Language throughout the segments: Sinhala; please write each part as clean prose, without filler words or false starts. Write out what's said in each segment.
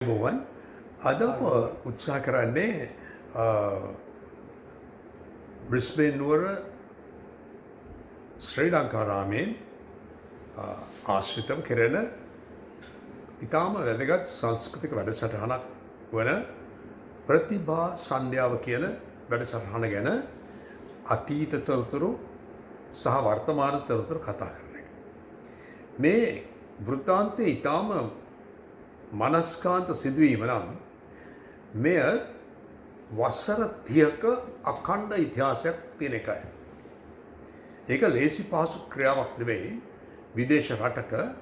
බෝවන් අද අප උත්සාහ කරන්නේ බ්‍රිස්බේන් නුවර ශ්‍රී ලංකාරාමයෙන් ආශ්‍රිතව කෙරෙන ඉතාම වැදගත් සංස්කෘතික වැඩසටහනක් වන ප්‍රතිභා සන්ධ්‍යාව කියන වැඩසටහන ගැන අතීත තොරතුරු සහ වර්තමාන තොරතුරු කතා කරන එක. මේ වෘත්තාන්තයේ ඉතාම මනස්කාන්ත සිදුවීම නම් මෙය වසර 30ක අඛණ්ඩ ඉතිහාසයක් තියෙන එකයි. ඒක ලේසි පහසු ක්‍රියාවක් නෙවෙයි. විදේශ රටක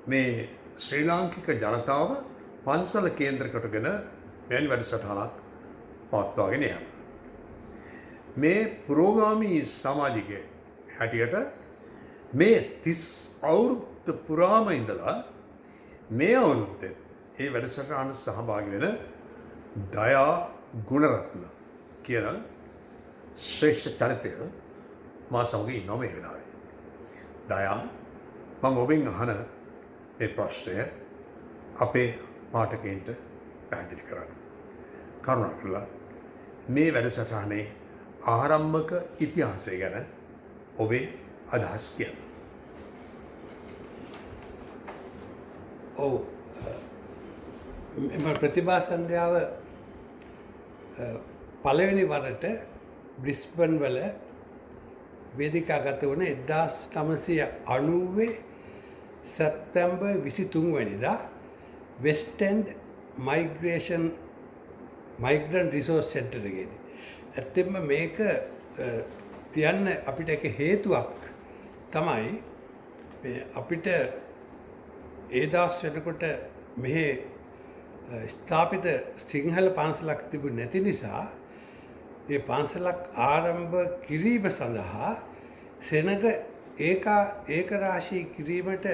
මේ ශ්‍රී ලාංකික ජනතාව පන්සල කේන්ද්‍ර කොටගෙන මෙවැනි වැඩසටහනක් පවත්වාගෙන යනවා. මේ පුරෝගාමී සමාජිකයෙක් හැටියට මේ 30 අවුරුද්ද පුරාම ඉඳලා මේ අවුරුද්දේ ඒ වැඩසටහන සහභාගී වෙන දයා ගුණරත්න කියන ශ්‍රේෂ්ඨ චරිතය මා සමග ඉන්නවා මේ වෙලාවේ. දයා මම ඔබෙන් අහන මේ ප්‍රශ්නය අපේ පාඨකයන්ට පැහැදිලි කරන්න. කරුණාකරලා මේ වැඩසටහනේ ආරම්භක ඉතිහාසය ගැන ඔබේ අදහස් කියන්න. ඔව් එම ප්‍රතිභා සන්ධ්‍යාව පළවෙනි වරට බ්‍රිස්බන් වල වේදිකාගත වුණ 1990 සැප්තැම්බර් 23 වෙනිදා වෙස්ට් එන්ඩ් මයිග්‍රන්ට් රිසෝස් සෙන්ටර් එකේදී. ඇත්තෙන්ම මේක තියන්න අපිට එක හේතුවක් තමයි අපිට ඒ දවස් වෙනකොට මෙහි ස්ථාපිත සිංහල පන්සලක් තිබුණ නැති නිසා ඒ පන්සලක් ආරම්භ කිරීම සඳහා සෙනග ඒකරාශී කිරීමට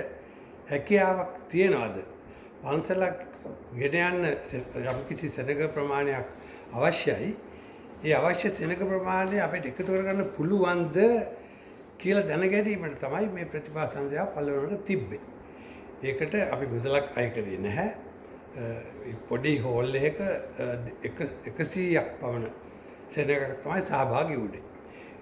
හැකියාවක් තියනවාද? පන්සලක් ගෙන යන්න යම්කිසි සෙනග ප්‍රමාණයක් අවශ්‍යයි. ඒ අවශ්‍ය සෙනග ප්‍රමාණය අපිට එකතු කරගන්න පුළුවන්ද කියලා දැනගැනීමට තමයි මේ ප්‍රතිභා සන්ධ්‍යාව පළවෙනිවට තිබ්බේ. ඒකට අපි මුදලක් අය කරේ නැහැ. පොඩි හෝල් එකක 100ක් පමණ සෙනගක් තමයි සහභාගී වුණේ.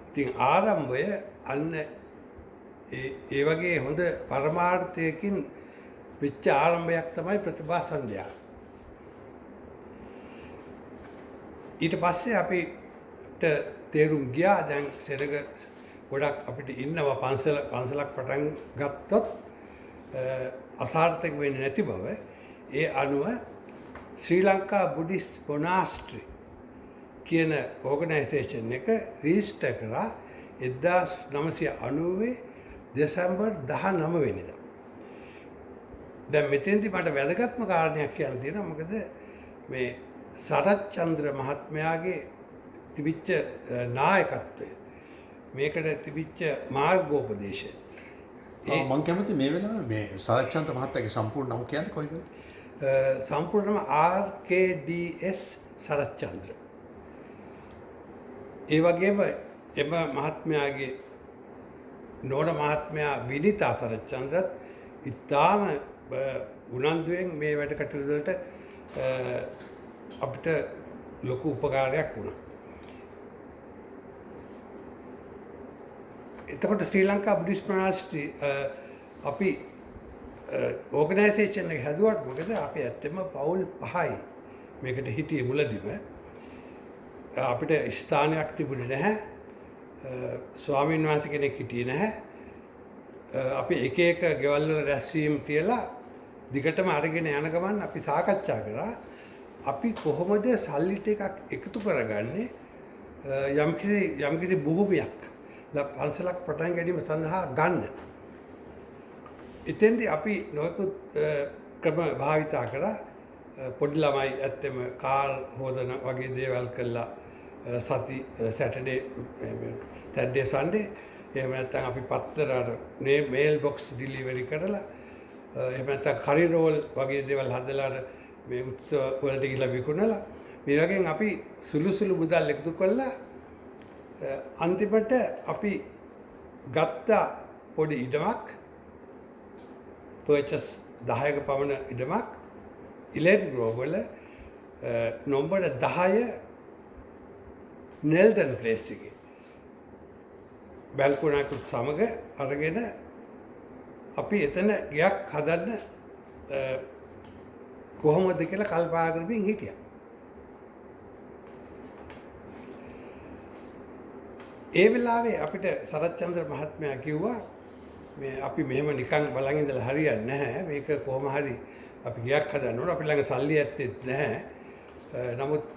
ඉතින් ආරම්භය අන්න ඒ වගේ හොඳ පරමාර්ථයකින් වෙච්ච ආරම්භයක් තමයි ප්‍රතිභා සන්ධ්‍යාව. ඊට පස්සේ අපිට තේරුම් ගියා දැන් සෙනග ගොඩක් අපිට ඉන්නවා පන්සලක් පටන් ගත්තොත් අසාර්ථක වෙන්නේ නැති බව. ඒ අනුව ශ්‍රී ලංකා බුද්දිස්ට් මොනාස්ට්‍රි කියන ඕගනයිසේෂන් එක රෙජිස්ටර් කරා 1990 දෙසැම්බර් 19 වෙනිදා. දැන් මෙතෙන්දි මට වැදගත්ම කාරණයක් කියන්න තියෙනවා. මොකද මේ සරච්චන්ද්‍ර මහත්මයාගේ තිබිච්ච නායකත්වය, මේකට තිබිච්ච මාර්ගෝපදේශය. මම කැමති මේ වෙලාවේ මේ සරච්චන්ද්‍ර මහත්තයාගේ සම්පූර්ණ නම කියන්නේ කොයිද? සම්පූර්ණම RKDS සරච්චන්ද්‍ර. ඒ වගේම එම මහත්මයාගේ නෝන මහත්මයා විනිතා සරච්චන්ද්‍රත් ඉතාම උනන්දුවෙන් මේ වැඩ කටයුතු වලට අපිට ලොකු උපකාරයක් වුණා. එතකොට ශ්‍රී ලංකා බුද්දිස්ට් මොනාස්ට්‍රි අපි ඕගනයිසේෂන් එක හැදුවට මොකද අපි ඇත්තෙම පවුල් 5යි මේකට හිටියේ මුලදිම. අපිට ස්ථානයක් තිබුණේ නැහැ. ස්වාමීන් වහන්සේ කෙනෙක් හිටියේ නැහැ. අපි එක ගෙවල් වල රැස්වීම් තියලා දිගටම අරගෙන යන ගමන් අපි සාකච්ඡා කරා අපි කොහොමද සල්ලි ටිකක් එකතු කරගන්නේ යම්කිසි භූමියක් පන්සලක් පටන් ගැනීම සඳහා ගන්න. එතෙන්දී අපි නොයෙකුත් ක්‍රම භාවිතා කරා. පොඩි ළමයි ඇත්තෙම කාර් හොදන වගේ දේවල් කළා. සැටර්ඩේ සන්ඩේ එහෙම නැත්නම් අපි පත්තර මේල් බොක්ස් ඩිලිවරි කරලා එහෙම නැත්නම් කරි රෝල් වගේ දේවල් හදලා මේ උත්සව වලට ගිහලා විකුණලා මේ වගේ අපි සුළු මුදල් එකතු කළා. අන්තිමට අපි ගත්ත පොඩි ඉඩමක් පර්චස් 10ක පමණ ඉඩමක් ඉලෙන් ග්‍රෝවල නොම්බර 10 නෙල්ටන් ප්ලේස් එකේ බැල්කොනකුත් සමග අරගෙන අපි එතන ගයක් හදන්න කොහොමද කියලා කල්පනා කරමින් හිටියා. ඒ වෙලාවේ අපිට සරච්චන්ද්‍ර මහත්මයා කිව්වා මේ අපි මෙහෙම නිකන් බලන් ඉඳලා හරියන්නේ නැහැ. මේක කොහොම හරි අපි ගයක් හදන්න ඕන. අපි ළඟ සල්ලි ඇත්තෙත් නැහැ. නමුත්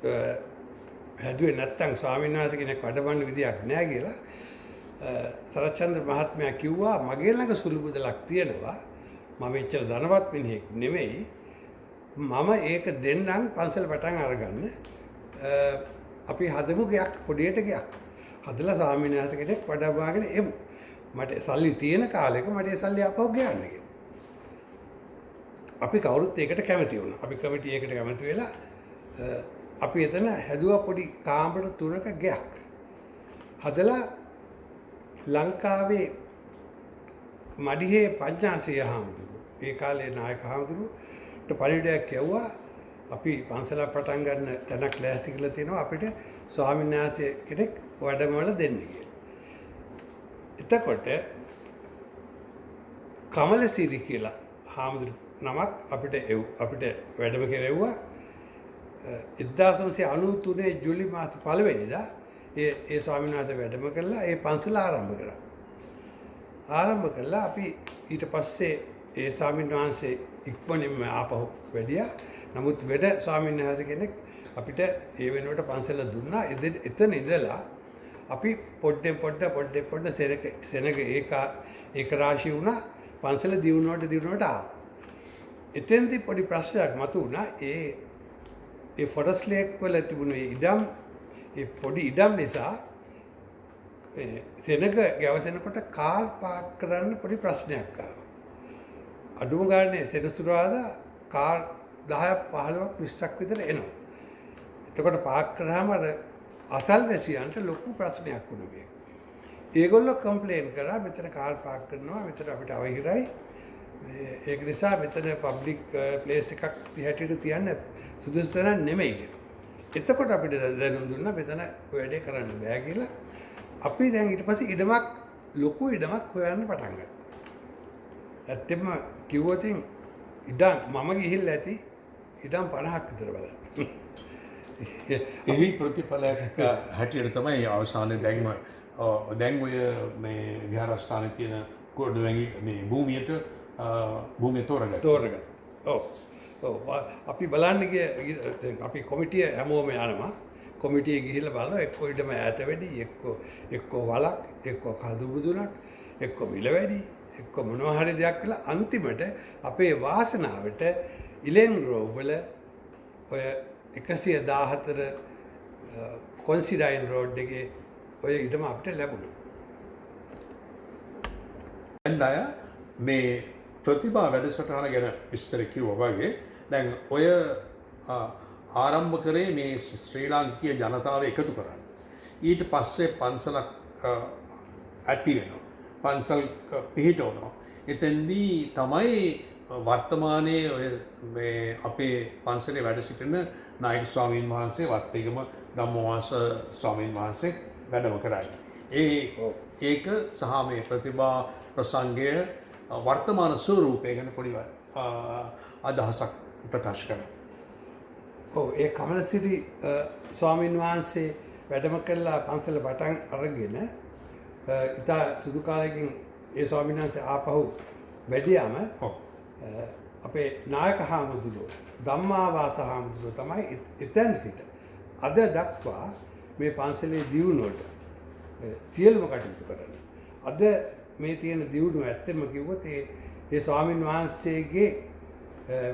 හැදුවේ නැත්තම් ස්වාමීන් වහන්සේ කෙනෙක් වැඩවන්න විදියක් නැහැ කියලා සරච්චන්ද්‍ර මහත්මයා කිව්වා මගේ ළඟ සුළු මුදලක් තියෙනවා. මම එච්චර ධනවත් මිනිහෙක් නෙමෙයි. මම ඒක දෙන්නම් පන්සල පටන් අරගන්න. අපි හදමු ගයක් පොඩියට ගයක්. හදලා ස්වාමීන් වහන්සේ කෙනෙක් වඩවාගෙන එමු. මට සල්ලි තියෙන කාලෙක මට ඒ සල්ලි අපව ගන්න කියලා. අපි කවුරුත් ඒකට කැමති වුණා. අපි කමිටි ඒකට කැමති වෙලා අපි එතන හැදුවා පොඩි කාමර 3ක ගයක්. හදලා ලංකාවේ මඩිහේ පඤ්ඤාසිය හාමුදුරුවෝ ඒ කාලේ නායක හාමුදුරුවෝට පණිවිඩයක් යවුවා අපි පන්සල පටන් ගන්න තැනක් ලෑස්ති කරලා තියෙනවා අපිට ස්වාමීන් වහන්සේ කෙනෙක් වැඩමවල දෙන්න කියලා. එතකොට කමලසිරි කියලා හාමුදුරු නමක් අපිට වැඩම කෙරෙව්වා 1993 ජූලි මාස 1 වෙනිදා ඒ ස්වාමීන් වහන්සේ වැඩම කළා ඒ පන්සල ආරම්භ කරා. ආරම්භ කළා අපි ඊට පස්සේ ඒ ස්වාමීන් වහන්සේ ඉක්මනින්ම ආපහු වැඩියා. නමුත් වැඩ ස්වාමීන් වහන්සේ කෙනෙක් අපිට ඒ වෙනුවට පන්සල දුන්නා. එතන ඉඳලා අපි පොඩ්ඩෙන් පොඩ්ඩ සෙනග ඒක රාශී වුණා. පන්සල දියුණුවට ආවා. එතෙන්දී පොඩි ප්‍රශ්නයක් මතුවුණා. ඒ ෆොරස් ලේක් වල තිබුණු ඉඩම් ඒ පොඩි ඉඩම් නිසා සෙනග ගැවසෙනකොට කාර් පාක් කරන්න පොඩි ප්‍රශ්නයක් ආවා. අඩුම ගානේ සෙනසුරාදා කාර් 10ක් 15ක් 20ක් විතර එනවා. එතකොට පාක් කරාම අර අසල්වැසියන්ට ලොකු ප්‍රශ්නයක් වුණා මේක. ඒගොල්ලෝ කම්ප්ලේන් කරා මෙතන කාර් පාක් කරනවා මෙතන අපිට අවහිරයි. ඒක නිසා මෙතන පබ්ලික් ප්ලේස් එකක් හැටියට තියන්න සුදුසු තැන නෙමෙයි කියලා. එතකොට අපිට දැනුම් දුන්නා මෙතන වැඩේ කරන්න බෑ කියලා. අපි දැන් ඊට පස්සේ ලොකු ඉඩමක් හොයන්න පටන් ගත්තා. ඇත්තෙම කිව්වොත් ඉඩම් මම ගිහිල්ලා ඇති ඉඩම් 50ක් විතර බලන්න. එහි ප්‍රතිඵලයක් හැටියට තමයි අවසානයේ දැන් ඔය මේ විහාරස්ථානයේ තියෙන ගොඩනැගි මේ භූමිය තෝරගත්තා. ඔව් අපි බලන්න අපි කොමිටිය හැමෝම යනවා. කොමිටියේ ගිහිල්ලා බලනවා එක්ක ඉඩම ඈත වැඩි එක්ක වලක් එක්ක කඳු බුදුනක් එක්ක මිල වැඩි එක්ක මොනවා හරි දෙයක් කියලා අන්තිමට අපේ වාසනාවට ඉලෙන් ග්‍රෝව් වල ඔය 114 කොන්සිඩයින් රෝඩ් එකේ ඔය ඉඩම අපිට ලැබුණා. දැන් මේ ප්‍රතිභා වැඩසටහන ගැන විස්තර කිව්වා වගේ දැන් ඔය ආරම්භ කරේ මේ ශ්‍රී ලාංකීය ජනතාව එකතු කරන්න. ඊට පස්සේ පන්සලක් ඇති වෙනවා. පන්සල් පිහිටවනවා. එතෙන්දී තමයි වර්තමානයේ ඔය මේ අපේ පන්සලේ වැඩ සිටින නායක ස්වාමීන් වහන්සේ වත්තේගම ධම්මවාස ස්වාමීන් වහන්සේ වැඩම කරන්නේ. ඒක සහ මේ ප්‍රතිභා ප්‍රසංගයේ වර්තමාන ස්වරූපය ගැන පොඩි අදහසක් ප්‍රකාශ කරනවා. ඔව් ඒ කමලසිරි ස්වාමීන් වහන්සේ වැඩම කළා පන්සල පටන් අරගෙන ඉතා සුදු කාලයකින් ඒ ස්වාමීන් වහන්සේ ආපහු වැඩියාම අපේ නායක හාමුදුරුවෝ ධම්මාවාස හාමුදුරුවෝ තමයි එතෙන් සිට අද දක්වා මේ පන්සලේ දියුණුවට සියලුම කටයුතු කරන්නේ. අද මේ තියෙන දියුණුව ඇත්තම කිව්වොත් ඒ ස්වාමීන් වහන්සේගේ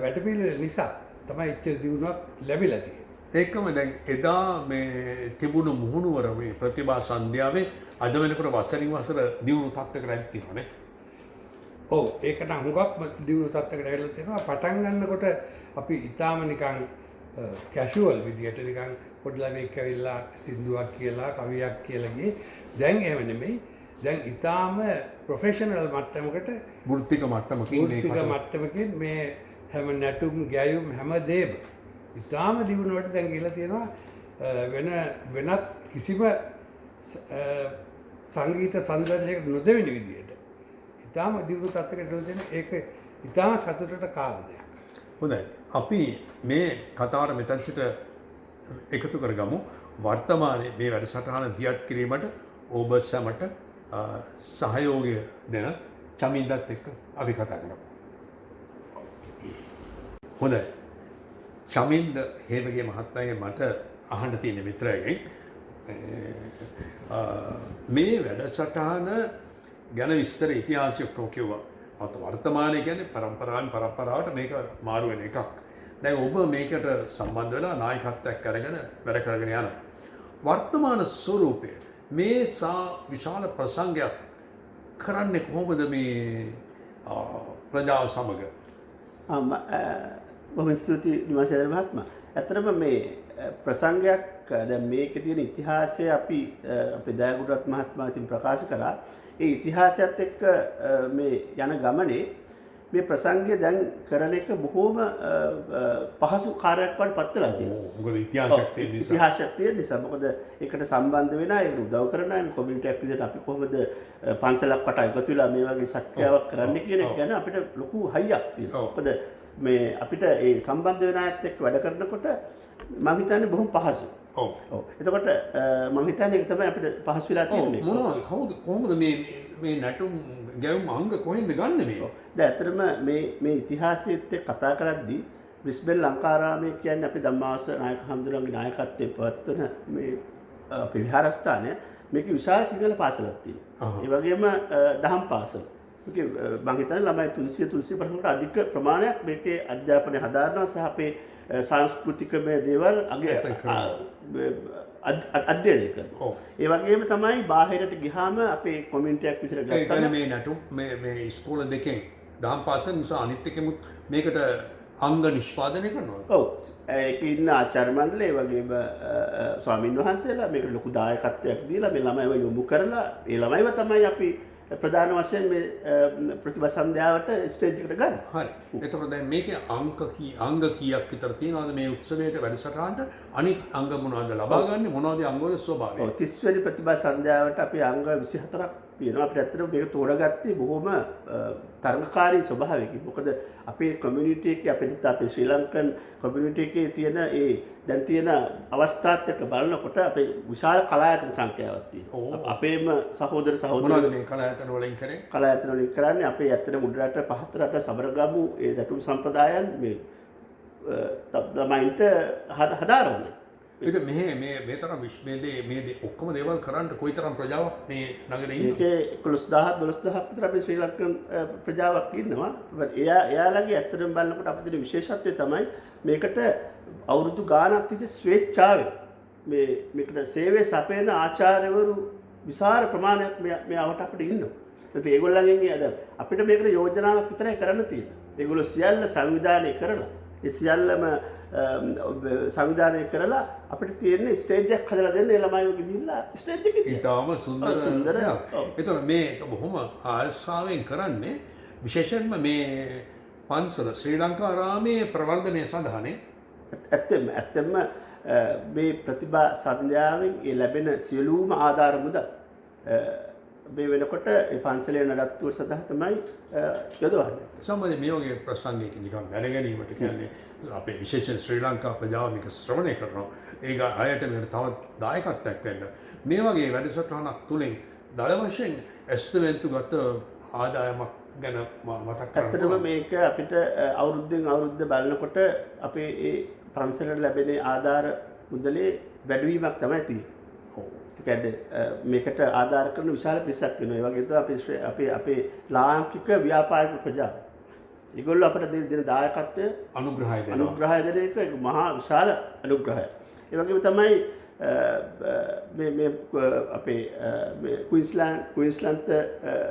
වැඩපිළිවෙල නිසා තමයි ඉච්ඡර දියුණුවක් ලැබිලා තියෙන්නේ. ඒකම දැන් එදා මේ තිබුණු මුහුණුවර මේ ප්‍රතිභා සන්ධ්‍යාවේ අද වෙනකොට වසරින් වසර දියුණු තත්ත්වයකට ඇවිත් තියෙනවානේ. ඔව් ඒක නම් හුඟක් දියුණු තත්ත්වයකට ඇවිල්ලා තියෙනවා. පටන් ගන්නකොට අපි ඊටාම නිකන් කැෂුවල් විදියට නිකන් පොඩි ළමෙක් ඇවිල්ලා සින්දුවක් කියලා කවියක් කියලා ගියේ. දැන් එහෙම නෙමෙයි. දැන් ඊටාම ප්‍රොෆෙෂනල් මට්ටමකට වෘත්තික මට්ටමකින් මේ හැම නැටුම් ගැයුම් හැම දේම ඉතාම දියුණුවට දැන් ගිහිලා තියෙනවා වෙනත් කිසිම සංගීත සංදර්ශයකට නොදෙවෙන විදියට. ඉතාම දියුණු තත්ත්වයකට දෙන ඒක ඉතාම සතුටට කාරණයක්. හොඳයි. අපි මේ කතාවට මෙතන සිට එකතු කරගමු. වර්තමානයේ මේ වැඩසටහන දියත් කිරීමට ඔබ සැමට සහයෝගය දෙන චමින්දත් එක්ක අපි කතා කරමු. හොඳයි. චමින්ද හේමගේ මහත්මයාගේ මට අහන්න තියෙන මිත්‍රයෙක්ගෙන් මේ වැඩසටහන ගැන විස්තර ඉතිහාසය ඔක්කොම කිව්වා. අත වර්තමානයේ කියන්නේ පරම්පරාවෙන් පරම්පරාවට මේක මාරු වෙන එකක්. දැන් ඔබ මේකට සම්බන්ධ වෙලා නායකත්වයක් අරගෙන වැඩ කරගෙන යනවා. වර්තමාන ස්වරූපය මේ විශාල ප්‍රසංගයක් කරන්නේ කොහොමද මේ ප්‍රජාව සමග? බොහොම ස්තුතියි නිවාසේර මහත්මයා. ඇත්තටම මේ ප්‍රසංගයක් දැන් මේකේ තියෙන ඉතිහාසය අපි අපේ දයාගුඩරත් මහත්මයා ඉතින් ප්‍රකාශ කරා. ඒ ඉතිහාසයත් එක්ක මේ යන ගමනේ මේ ප්‍රසංගය දැන් කරන එක බොහොම පහසු කාර්යයක් වඩ පත් වෙලා තියෙනවා. මොකද ඉතිහාසයක් තියෙන නිසා. ඉතිහාසයක් තියෙන නිසා. මොකද ඒකට සම්බන්ධ වෙන අය උදව් කරන අය කොමියුනිටි එකක් විදිහට අපි කොහොමද පන්සලක් වට එකතු වෙලා මේ වගේ සත්‍යාවක් කරන්න කියන එක ගැන අපිට ලොකු හයියක් තියෙනවා. මොකද මේ අපිට ඒ සම්බන්ධ වෙන අයත් එක්ක වැඩ කරනකොට මම හිතන්නේ බොහොම පහසු. ඔව්. එතකොට මම හිතන්නේ ඒක තමයි අපිට පහසු වෙලා තියෙන්නේ. මොනවද කොහොමද මේ නැටුම් ගැයුම් අංග කොහෙන්ද ගන්න මේ? දැන් ඇත්තටම මේ ඉතිහාසයේත් කතා කරද්දී බ්‍රිස්බේන් ලංකාරාමයේ කියන්නේ අපි ධම්මාස නායක හඳුරන්ගේ නායකත්වයේ පවත්වන මේ අපේ විහාරස්ථානය මේක විශාල සිංහල පාසලක් තියෙනවා. ඒ වගේම දහම් පාසල. මේක මම හිතන්නේ ළමයි 300 අධික ප්‍රමාණයක් මේකේ අධ්‍යාපනය හදාරනවා සහ අපේ සංස්කෘතිකමය දේවල් අධ්‍යයනය කරනවා. ඒ වගේම තමයි බාහිරට ගියාම අපේ කොමියුනිටි එකක් විතර ගත්තාම මේ නැටුම් මේ ඉස්කෝල දෙකෙන් දහම් පාසල නිසා අනිත් එකෙමුත් මේකට අංග නිෂ්පාදනය කරනවා. ඔව්. ඒකේ ඉන්න ආචාර්ය මණ්ඩලය ඒ වගේම ස්වාමින් වහන්සේලා මේකට ලොකු දායකත්වයක් දීලා මේ ළමයිව යොමු කරලා ඒ ළමයිව තමයි අපි ප්‍රධාන වශයෙන් මේ ප්‍රතිභා සන්ධ්‍යාවට ස්ටේජ් එකට ගන්න. හරි. එතකොට දැන් මේකේ අංග කීයක් විතර තියෙනවද මේ උත්සවයේ වැඩසටහනට? අනිත් අංග මොනවද ලබා ගන්න? මොනවද අංගවල ස්වභාවය? ඔව් 30 වෙනි ප්‍රතිභා සන්ධ්‍යාවට අපි අංග 24ක් තියෙනවා. අපිට ඇත්තටම මේක තෝරගත්තේ බොහොම තරඟකාරී ස්වභාවයකින්. මොකද අපේ කොමියුනිටි එකේ අපේ ශ්‍රී ලංකන් කොමියුනිටි එකේ තියෙන දැන් තියෙන අවස්ථාත් එක්ක බලනකොට අපේ විශාල කලායතන සංඛ්‍යාවක් තියෙනවා. අපේම සහෝදර මොනවද මේ කලායතන වලින් කරේ? කලායතන වලින් කරන්නේ අපේ ඇත්තට උඩරට පහතරට සබරගමු ඒ දැටුම් සම්ප්‍රදායන් මේ ළමයින්ට හදාරන්නේ. ඒක මේ තරම් මේ ඔක්කොම දේවල් කරන්න කොයිතරම් ප්‍රජාවක් මේ නගරේ ඉන්නවා? මේකේ 11000 12000 විතර අපේ ශ්‍රී ලංකන් ප්‍රජාවක් ඉන්නවා. එයාලගේ ඇත්තටම බලනකොට අපිට තියෙන විශේෂත්වය තමයි මේකට අවුරුදු ගාණක් තිස්සේ ස්වේච්ඡාවෙන් මේකට සේවය සපයන ආචාර්යවරු විශාල ප්‍රමාණයක් මෙයාවට අපිට ඉන්නවා. ඒත් ඒගොල්ලන්ගෙන් අපිට මේකට යෝජනාවක් විතරයි කරන්න තියෙන්නේ. ඒගොල්ලෝ සියල්ල සංවිධානය කරලා ඒ සියල්ලම සංවිධානය කරලා අපිට තියෙන ස්ටේජ් එකක් හදලා දෙන්න ඒ ළමයිව ගිහිල්ලා ස්ටේජ් එකේ ඉතාම සුන්දර. ඒතර මේ බොහොම ආශාවෙන් කරන්නේ විශේෂයෙන්ම මේ පන්සල ශ්‍රී ලංකාරාමයේ ප්‍රවර්ධනය සඳහානේ. ඇත්තෙන්ම මේ ප්‍රතිභා සන්ධ්‍යාවෙන් ඒ ලැබෙන සියලුම ආධාර මුදල් මේ වෙනකොට ඒ පන්සලේ නඩත්තුව සඳහා තමයි යොදවන්නේ. සම්මත මේ වගේ ප්‍රසංගයක නිකන් දැනගැනීමට කියන්නේ අපේ විශේෂයෙන් ශ්‍රී ලංකා ප්‍රජාව මේක ශ්‍රවණය කරනවා. ඒක අයට මේකට තවත් දායකත්වයක් වෙන්න. මේ වගේ වැඩසටහනක් තුලින් දල වශයෙන් ඇස්තමෙන්තු ගත ආදායමක් ගැන මතක් කරගන්න. ඇත්තටම මේක අපිට අවුරුද්දෙන් අවුරුද්ද බලනකොට අපේ ඒ පන්සලට ලැබෙන ආධාර මුදලේ වැඩිවීමක් තමයි තියෙන්නේ. මේකට ආධාර කරන විශාල පිරිසක් වෙනවා. ඒ වගේම තමයි අපේ ලාංකික ව්‍යාපාරික ප්‍රජාව. ඒගොල්ලෝ අපට දෙන දායකත්වය අනුග්‍රහය දෙන එක මහා විශාල අනුග්‍රහයක්. ඒ වගේම තමයි මේ අපේ ක්වීන්ස්ලන්ත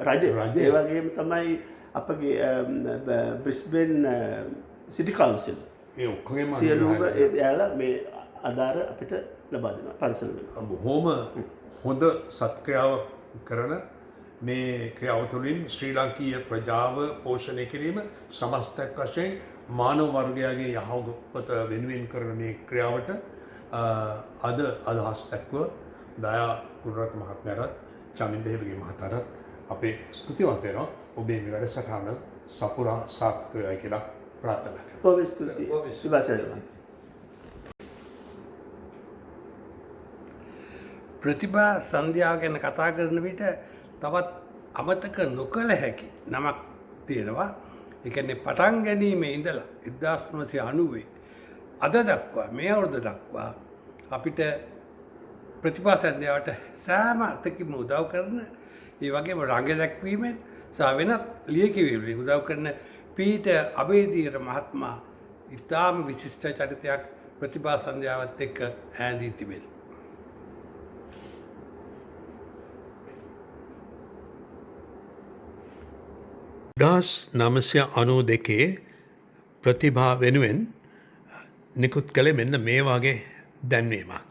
රජය. ඒ වගේම තමයි අපගේ බ්‍රිස්බේන් සිටි කවුන්සිල්. ඒ ඔක්කොගෙම සියලුම එයාලා මේ ආධාර අපිට ලබා දෙනවා පන්සල වලින්. බොහොම හොඳ සත්ක්‍රියාවක් කරන මේ ක්‍රියාව තුළින් ශ්‍රී ලාංකීය ප්‍රජාව පෝෂණය කිරීම සමස්තයක් වශයෙන් මානව වර්ගයාගේ යහපත වෙනුවෙන් කරන මේ ක්‍රියාවට අද අදහස් දැක්ව දයා ගුණරත්න මහත්මයාට චමින්ද හේවගේ මහතාට අපේ ස්තුතිවන්ත වෙනවා. ඔබේ මේ වැඩසටහන සපුරා සාර්ථක වේවා කියලා ප්‍රාර්ථනා කරනවා. බොහොම ස්තුතියි. සුභාසනයි. ප්‍රතිභා සන්ධ්‍යාව ගැන කතා කරන විට තවත් අමතක නොකළ හැකි නමක් තියෙනවා. ඒ කියන්නේ පටන් ගැනීමේ ඉඳලා 1990 අද දක්වා මේ අවුරුද්ද දක්වා අපිට ප්‍රතිභා සන්ධ්‍යාවට සෑම අතකින්ම උදව් කරන ඒ වගේම රංග දැක්වීමෙන් සහ වෙනත් ලියකියවීමෙන් උදව් කරන පීට අබේදීර මහත්මයා ඉතාම විශිෂ්ට චරිතයක් ප්‍රතිභා සන්ධ්‍යාවත් එක්ක ඈඳී තිබෙනවා. දාස් 992 ප්‍රතිභා වෙනුවෙන් නිකුත් කළේ මෙන්න මේ වගේ දැන්වීමක්.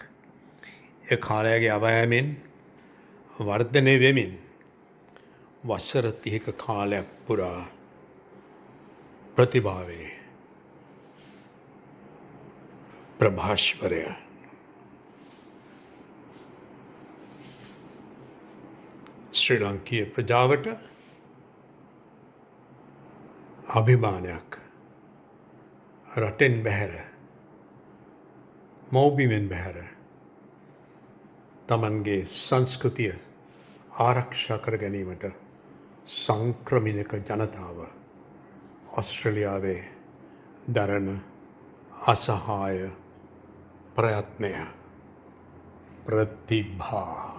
ඒ කාලයගේ අවයමෙන් වර්ධනය වෙමින් වසර 30ක කාලයක් පුරා ප්‍රතිභාවේ ප්‍රභාෂ්වරය ශ්‍රී ලංකීය ප්‍රජාවට අභිමානයක් රටෙන් බැහැර මව්බිමෙන් බැහැර තමන්ගේ සංස්කෘතිය ආරක්ෂා කර ගැනීමට සංක්‍රමණික ජනතාව ඔස්ට්‍රේලියාවේ දරන අසහාය ප්‍රයත්නය ප්‍රතිභා